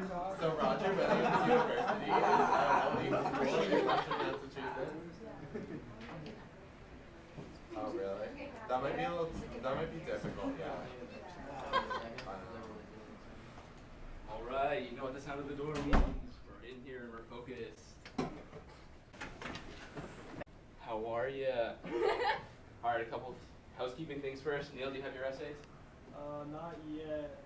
So Roger Williams University is our only school in Western Massachusetts. Oh really? That might be a little. That might be difficult. Yeah. All right, you know what the sound of the door means. We're in here and we're focused. How are ya? All right, a couple housekeeping things first. Neil, do you have your essays? Not yet.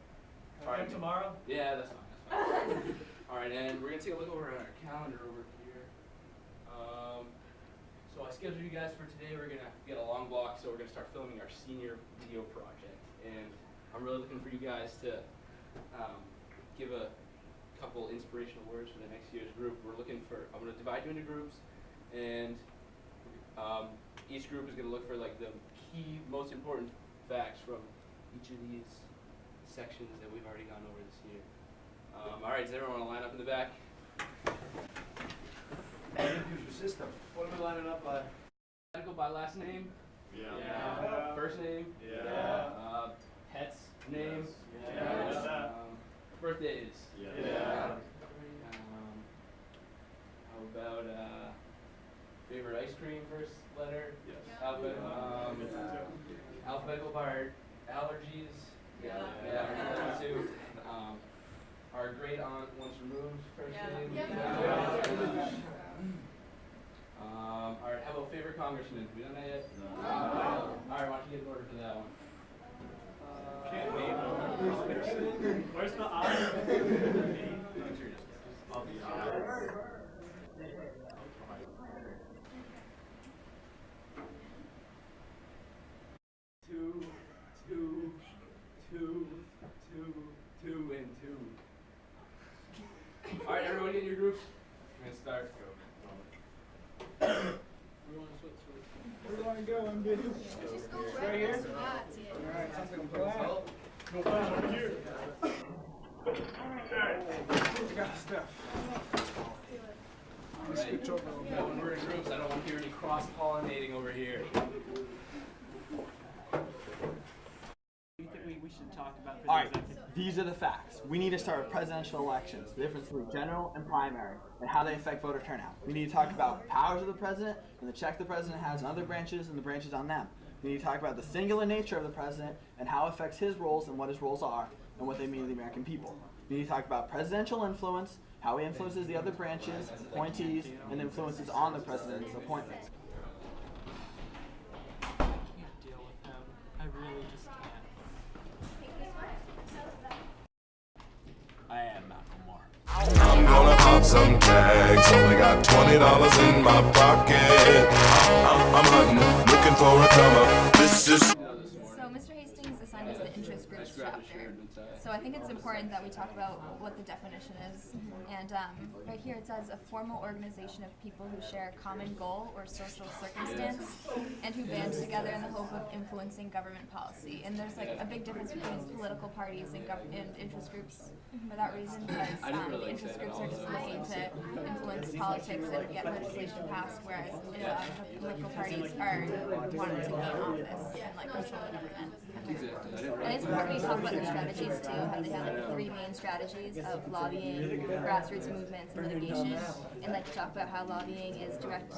All right. Tomorrow? Yeah, that's fine. That's fine. All right, and we're gonna take a look over at our calendar over here. So I scheduled you guys for today. We're gonna get a long block, so we're gonna start filming our senior video project, and I'm really looking for you guys to give a couple inspirational words for the next year's group. I'm gonna divide you into groups, and each group is gonna look for like the key, most important facts from each of these sections that we've already gone over this year. All right, does everyone want to line up in the back? Your system. What are we lining up by? Medical by last name? Yeah. First name? Yeah. Pets name? Yeah. Birthdays? Yeah. How about favorite ice cream first letter? Yes. Alphabetical by our allergies? Yeah. Two. Our great aunt once removed first name? All right, how about favorite congressman? We done that yet? No. All right, why don't you get an order for that one? Can't name. Where's the eye? I'll be honest. Two, and two. All right, everyone in your groups. We're gonna start. Where do I go? I'm good. Right here? Alright, sounds like a plan. No plan over here. I got stuff. All right. When we're in groups, I don't want to hear any cross-pollinating over here. You think we should talk about for All the right, executive? these are the facts. We need to start with presidential elections, the difference between general and primary, and how they affect voter turnout. We need to talk about powers of the president and the check the president has on other branches and the branches on them. We need to talk about the singular nature of the president and how it affects his roles and what his roles are and what they mean to the American people. We need to talk about presidential influence, how he influences the other branches, appointees, and influences on the president's appointments. I can't deal with him. I really just can't. I am Malcolm Moore. I'm gonna pop some tags. Only got $20 in my pocket. I'm hunting, looking for a come up. This is. So Mr. Hastings assigned us the interest groups chapter. So I think it's important that we talk about what the definition is. And right here it says a formal organization of people who share a common goal or social circumstance and who band together in the hope of influencing government policy. And there's like a big difference between political parties and interest groups for that reason, because the interest groups are just looking to influence politics and get legislation passed, whereas the political parties are wanting to gain office and like control the government. And it's important to talk about the strategies too, how they have like three main strategies of lobbying, grassroots movements, and litigation. And like to talk about how lobbying is direct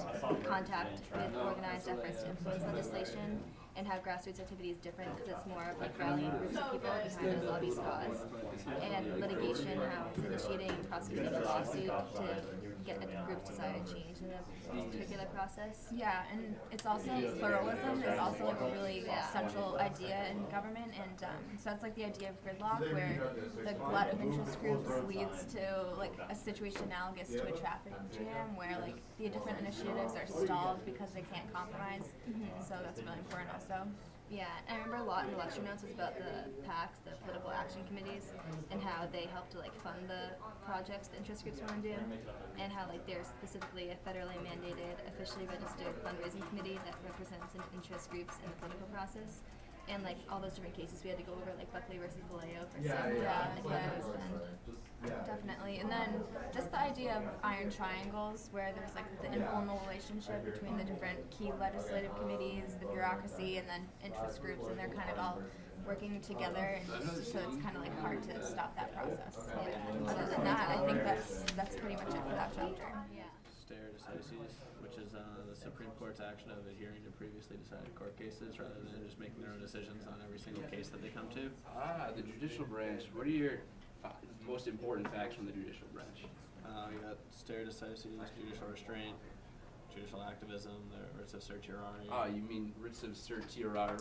contact with organized efforts to influence legislation, and how grassroots activity is different because it's more of like rallying groups of people behind a lobbyist cause. And litigation, how it's initiating and prosecuting a lawsuit to get a group's desired change in a particular process. Yeah, and it's also pluralism is also like a really central idea in government, and so that's like the idea of gridlock, where the glut of interest groups leads to like a situation analogous to a traffic jam, where like the different initiatives are stalled because they can't compromise. So that's really important also. Yeah, I remember a lot in the lecture notes was about the PACs, the political action committees, and how they help to like fund the projects the interest groups want to do, and how like they're specifically a federally mandated, officially registered fundraising committee that represents interest groups in the political process. And like all those different cases we had to go over, like Buckley versus Vallejo for definitely. And then just the idea of iron triangles, where there's like the informal relationship between the different key legislative committees, the bureaucracy, and then interest groups, and they're kind of all working together, and so it's kind of like hard to stop that process. Yeah. Other than that, I think that's pretty much it for that chapter. Yeah. Stare decisis, which is the Supreme Court's action of adhering to previously decided court cases rather than just making their own decisions on every single case that they come to. The judicial branch. What are your most important facts from the judicial branch? You got stare decisis, judicial restraint, judicial activism, the writs of certiorari. Oh, you mean writs of certiorari,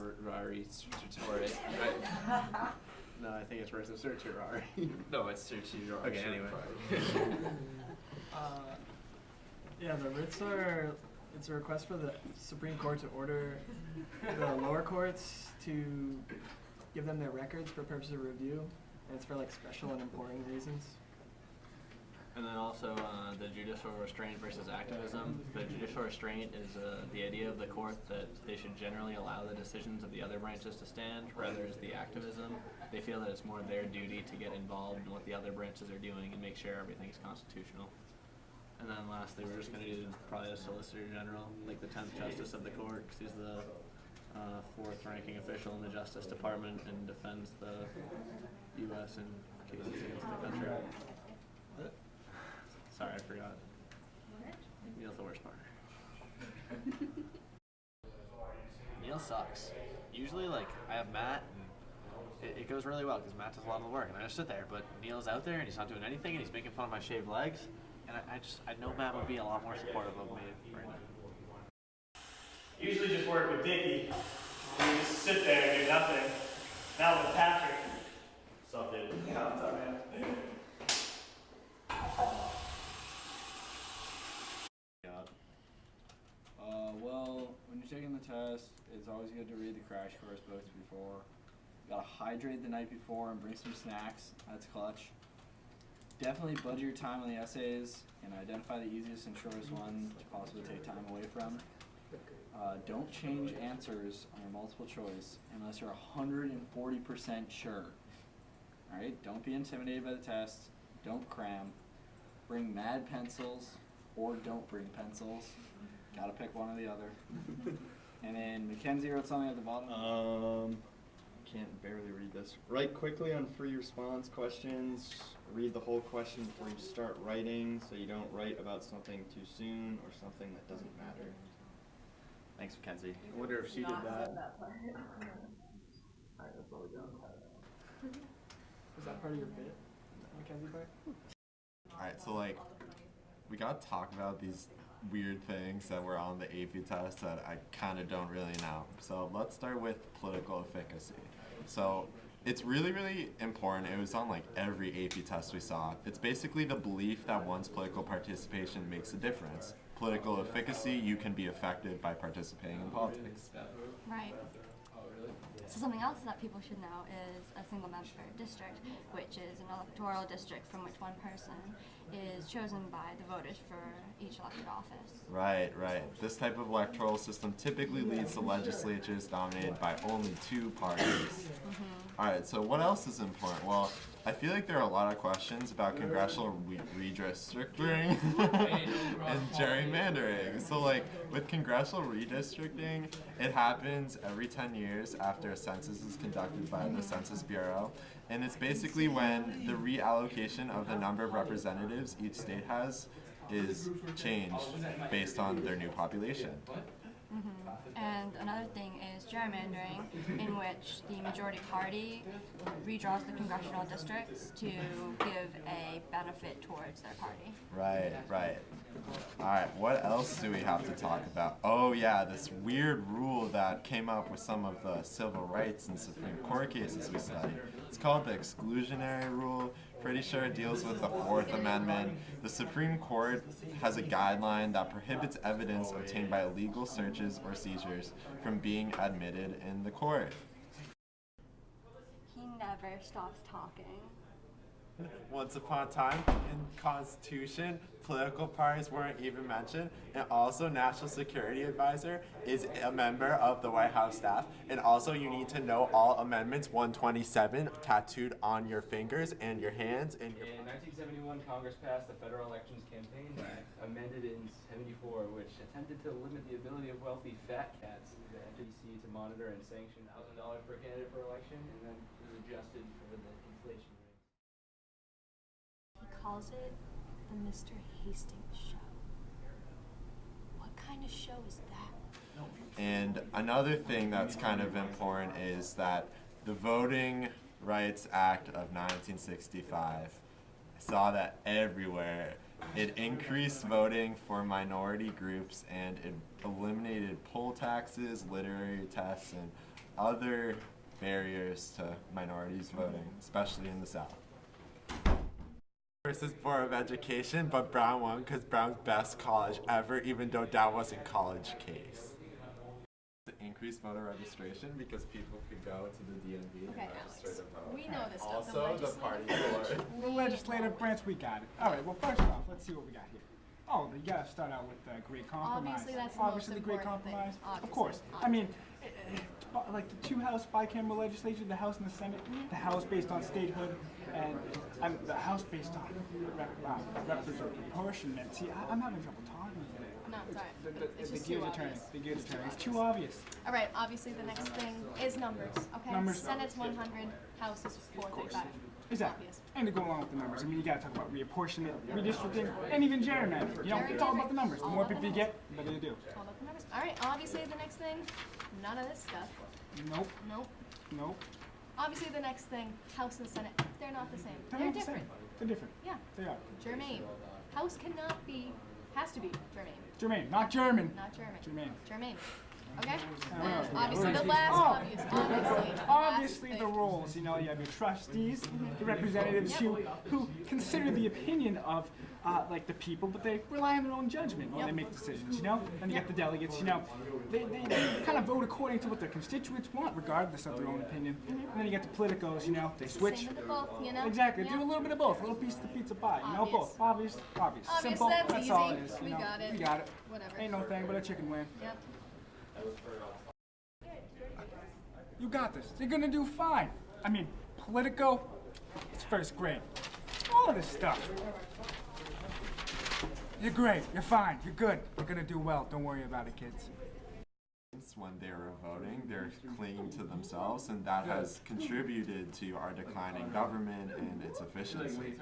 right? No, I think it's writs of certiorari. No, it's certiorari. Okay, anyway. Yeah, the writs are, it's a request for the Supreme Court to order the lower courts to give them their records for purposes of review, and it's for like special and important reasons. And then also the judicial restraint versus activism. The judicial restraint is the idea of the court that they should generally allow the decisions of the other branches to stand, rather as the activism. They feel that it's more their duty to get involved in what the other branches are doing and make sure everything is constitutional. And then lastly, we're just going to do probably the Solicitor General, like the 10th Justice of the Court, because he's the 4th ranking official in the Justice Department and defends the U.S. in cases against the country. Sorry, I forgot. Neil's the worst part. Neil sucks. Usually, like, I have Matt, and it goes really well because Matt does a lot of the work, and I just sit there. But Neil's out there, and he's not doing anything, and he's making fun of my shaved legs. And I know Matt would be a lot more supportive of me right now. Usually just work with Dickie. You just sit there and do nothing. Now with Patrick. What's up, dude? Yeah, what's up, man? Well, when you're taking the test, it's always good to read the crash course books before. You gotta hydrate the night before and bring some snacks. That's clutch. Definitely budget your time on the essays and identify the easiest and shortest one to possibly take time away from. Don't change answers on your multiple choice unless you're 140% sure. Alright, don't be intimidated by the test. Don't cram. Bring mad pencils or don't bring pencils. Gotta pick one or the other. And then Mackenzie wrote something at the bottom. Can't barely read this. Write quickly on free response questions. Read the whole question before you start writing so you don't write about something too soon or something that doesn't matter. Thanks, Mackenzie. I wonder if she did that. Alright, that's all we got. Is that part of your bit, Mackenzie part? Alright, so like, we gotta talk about these weird things that were on the AP test that I kind of don't really know. So let's start with political efficacy. So it's really, really important. It was on like every AP test we saw. It's basically the belief that one's political participation makes a difference. Political efficacy, you can be affected by participating in politics. Right. So something else that people should know is a single member district, which is an electoral district from which one person is chosen by the voters for each elected office. Right. This type of electoral system typically leads to legislatures dominated by only 2 parties. Alright, so what else is important? Well, I feel like there are a lot of questions about congressional redistricting and gerrymandering. So like, with congressional redistricting, it happens every 10 years after a census is conducted by the Census Bureau. And it's basically when the reallocation of the number of representatives each state has is changed based on their new population. And another thing is gerrymandering, in which the majority party redraws the congressional districts to give a benefit towards their party. Right. Alright, what else do we have to talk about? Oh yeah, this weird rule that came up with some of the civil rights and Supreme Court cases we studied. It's called the exclusionary rule. Pretty sure it deals with the 4th Amendment. The Supreme Court has a guideline that prohibits evidence obtained by illegal searches or seizures from being admitted in the court. He never stops talking. Once upon a time, in the Constitution, political parties weren't even mentioned, and also National Security Advisor is a member of the White House staff, and also you need to know all amendments 127 tattooed on your fingers and your hands and your. In 1971, Congress passed the Federal Elections Campaign Act, amended in '74, which attempted to limit the ability of wealthy fat cats, the FEC, to monitor and sanction $1,000 per candidate per election, and then it was adjusted for the inflation rate. He calls it the Mr. Hastings Show. What kind of show is that? And another thing that's kind of important is that the Voting Rights Act of 1965, I saw that everywhere. It increased voting for minority groups and it eliminated poll taxes, literary tests, and other barriers to minorities voting, especially in the South. Versus Board of Education, but Brown won because Brown's best college ever, even though that wasn't college case. Increased voter registration because people could go to the DMV and register to vote. We know this stuff. Also, the party board. The legislative branch, we got it. All right, well, first off, let's see what we got here. Oh, you gotta start out with the Great Compromise. Obviously, that's the Obviously, most the Great important thing. Compromise. Of Obviously, course. I mean, like the two-house bicameral legislature, the House and the Senate, the House based on statehood, and the House based on representative proportionment. See, I'm having trouble talking today. No, it's alright. It's The just too gears are turning. obvious. The gears are turning. It's too obvious. All right. Obviously, the next thing is numbers. Okay. Numbers. Senate's 100. House is 435. Exactly. Obvious. And to go along with the numbers, I mean, you gotta talk about reapportionment, redistricting, and even gerrymandering. You know, it's all about the numbers. The All more about the people you get, the better you do. All about the numbers. All right. Obviously, the next thing, none of this stuff. Nope. Nope. Nope. Obviously, the next thing, House and Senate, they're not the same. They're They're not the different. same. They're different. Yeah. They are. Germain. House cannot be, has to be germain. Jermaine, not German. Not German. Jermaine. Germain. Okay? what else we got? Obviously, What the else we last got? obvious, obviously. Obviously, the roles. You know, you have your trustees, the representatives who consider the opinion of like the people, but they rely on their own judgment when they make decisions. You know, and you get the delegates. You know, they kind of vote according to what their constituents want, regardless of their own opinion. And then you get the politicos. You know, they switch. Same with the both, you know? Exactly. Yeah. Do a little bit of both. A little piece of the pizza pie. You know, Obvious. both. Obvious. Obvious. Obvious, Simple. that's all easy. it is. You We know? got it. We got it. Whatever. Ain't no thing but a chicken wing. Yep. You got this. You're gonna do fine. I mean, Politico, it's first grade. All of this stuff. You're great. You're fine. You're good. You're gonna do well. Don't worry about it, kids. When they were voting, they're clinging to themselves, and that has contributed to our declining government and its efficiency.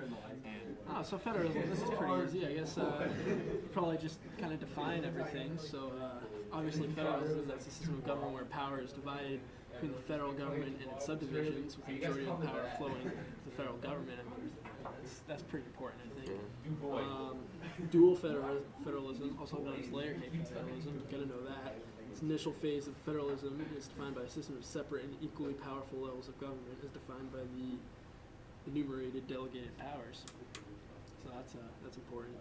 And So federalism, this is pretty easy. I guess probably just kind of define everything. So obviously federalism, that's a system of government where power is divided between the federal government and its subdivisions, with the majority of the power flowing to the federal government. I mean, that's pretty important, I think. Dual federalism, also known as layer cake federalism, you gotta know that. Its initial phase of federalism is defined by a system of separate and equally powerful levels of government, as defined by the enumerated delegated powers. So that's important.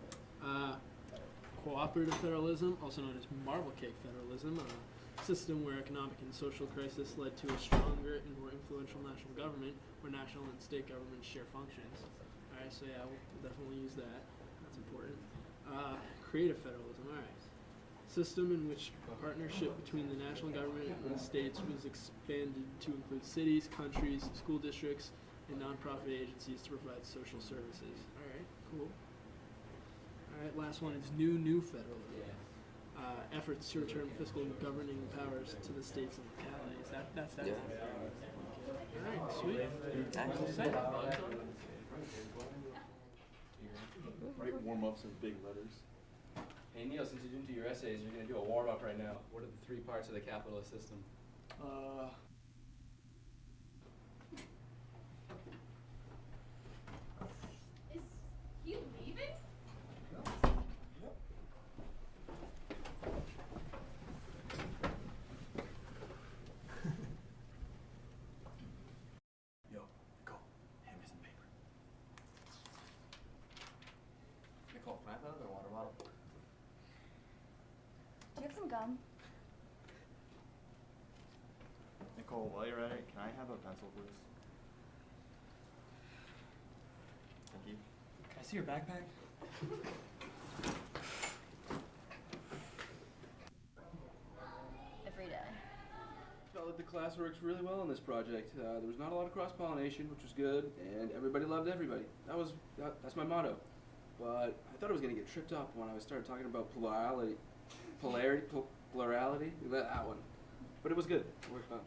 Cooperative federalism, also known as marble cake federalism, a system where economic and social crisis led to a stronger and more influential national government, where national and state governments share functions. All right, so yeah, we'll definitely use that. That's important. Creative federalism. All right. System in which partnership between the national government and the states was expanded to include cities, countries, school districts, and nonprofit agencies to provide social services. All right, cool. All right, last one is new federalism. Efforts to return fiscal and governing powers to the states and localities. That's that. All right, sweet. All set. Write warm-ups in big letters. Hey Neil, since you're into your essays, you're going to do a warm-up right now. What are the 3 parts of the capitalist system? Is he leaving? Yo, go. Hand me some paper. Nicole, can I have another water bottle? Do you have some gum? Nicole, while you're at it, can I have a pencil, please? see your backpack? Every day. Felt like the class works really well on this project. There was not a lot of cross-pollination, which was good, and everybody loved everybody. That's my motto. But I thought I was going to get tripped up when I started talking about plurality, that one. But it was good. It worked fine.